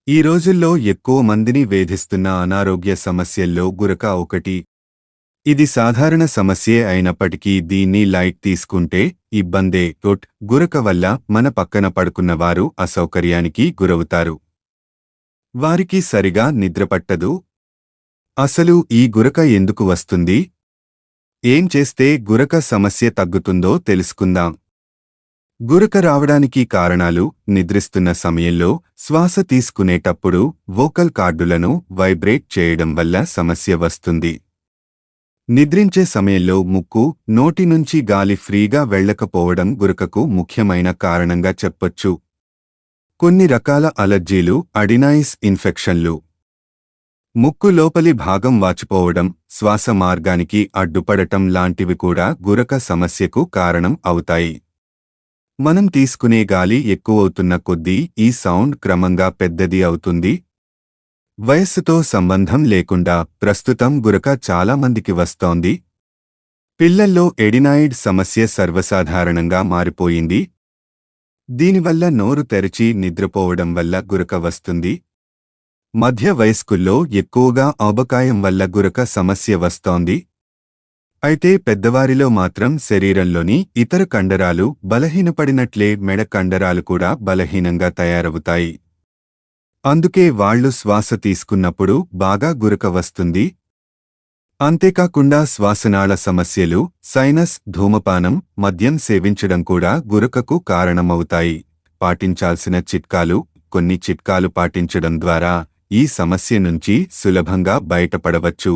ఈ రోజుల్లో ఎక్కువ మందిని వేధిస్తున్న అనారోగ్య సమస్యల్లో గురక ఒకటి. ఇది సాధారణ సమస్యే అయినప్పటికీ దీన్ని లైట్ తీసుకుంటే ఇబ్బందే. గురక వల్ల మన పక్కన పడుకున్న వారు అసౌకర్యానికి గురవుతారు. వారికి సరిగా నిద్రపట్టదు. అసలు ఈ గురక ఎందుకు వస్తుంది? ఏం చేస్తే గురక సమస్య తగ్గుతుందో తెలుసుకుందాం. గురక రావడానికి కారణాలు: నిద్రిస్తున్న సమయంలో శ్వాస తీసుకునేటప్పుడు వోకల్ కార్డులను వైబ్రేట్ చేయడం వల్ల సమస్య వస్తుంది. నిద్రించే సమయంలో ముక్కు, నోటి నుంచి గాలి ఫ్రీగా వెళ్ళకపోవడం గురకకు ముఖ్యమైన కారణంగా చెప్పొచ్చు. కొన్ని రకాల అలర్జీలు, అడినాయిస్ ఇన్ఫెక్షన్లు, ముక్కు లోపలి భాగం వాచిపోవడం, శ్వాస మార్గానికి అడ్డుపడటం లాంటివి కూడా గురక సమస్యకు కారణం అవుతాయి. మనం తీసుకునే గాలి ఎక్కువవుతున్న కొద్దీ ఈ సౌండ్ క్రమంగా పెద్దది అవుతుంది. వయస్సుతో సంబంధం లేకుండా ప్రస్తుతం గురక చాలా మందికి వస్తోంది. పిల్లల్లో ఎడినాయిడ్ సమస్య సర్వసాధారణంగా మారిపోయింది. దీనివల్ల నోరు తెరిచి నిద్రపోవడం వల్ల గురక వస్తుంది. మధ్య వయస్కుల్లో ఎక్కువగా ఔబకాయం వల్ల గురక సమస్య వస్తోంది. అయితే పెద్దవారిలో మాత్రం శరీరంలోని ఇతర కండరాలు బలహీనపడినట్లే మెడ కండరాలు కూడా బలహీనంగా తయారవుతాయి. అందుకే వాళ్లు శ్వాస తీసుకున్నప్పుడు బాగా గురక వస్తుంది. అంతేకాకుండా శ్వాసనాళ సమస్యలు, సైనస్, ధూమపానం, మద్యం సేవించడం కూడా గురకకు కారణమవుతాయి. పాటించాల్సిన చిట్కాలు: కొన్ని చిట్కాలు పాటించడం ద్వారా ఈ సమస్య నుంచి సులభంగా బయటపడవచ్చు.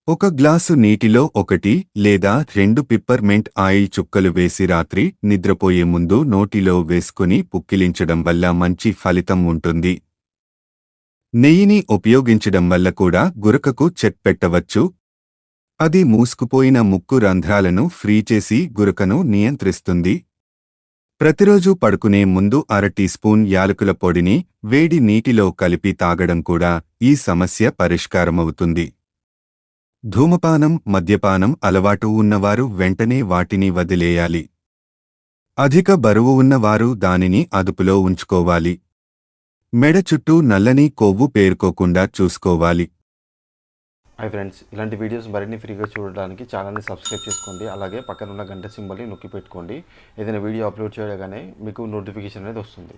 1 గ్లాసు నీటిలో 1 లేదా 2 పిప్పర్మెంట్ ఆయిల్ చుక్కలు వేసి రాత్రి నిద్రపోయే ముందు నోటిలో వేసుకుని పుక్కిలించడం వల్ల మంచి ఫలితం ఉంటుంది. నెయ్యిని ఉపయోగించడం వల్ల కూడా గురకకు చెక్ పెట్టవచ్చు. అది మూసుకుపోయిన ముక్కు రంధ్రాలను ఫ్రీ చేసి గురకను నియంత్రిస్తుంది. ప్రతిరోజు పడుకునే ముందు అర టీ స్పూన్ యాలకుల పొడిని వేడి నీటిలో కలిపి తాగడం కూడా ఈ సమస్య పరిష్కారమవుతుంది. ధూమపానం, మద్యపానం అలవాటు ఉన్నవారు వెంటనే వాటిని వదిలేయాలి. అధిక బరువు ఉన్నవారు దానిని అదుపులో ఉంచుకోవాలి. మెడ చుట్టూ నల్లని కొవ్వు పేరుకోకుండా చూసుకోవాలి. హాయ్ ఫ్రెండ్స్, ఇలాంటి వీడియోస్ మరిన్ని ఫ్రీగా చూడడానికి ఛానల్ని సబ్స్క్రైబ్ చేసుకోండి. అలాగే పక్కన ఉన్న గంట సింబల్ని నొక్కి పెట్టుకోండి. ఏదైనా వీడియో అప్లోడ్ చేయగానే మీకు నోటిఫికేషన్ అనేది వస్తుంది.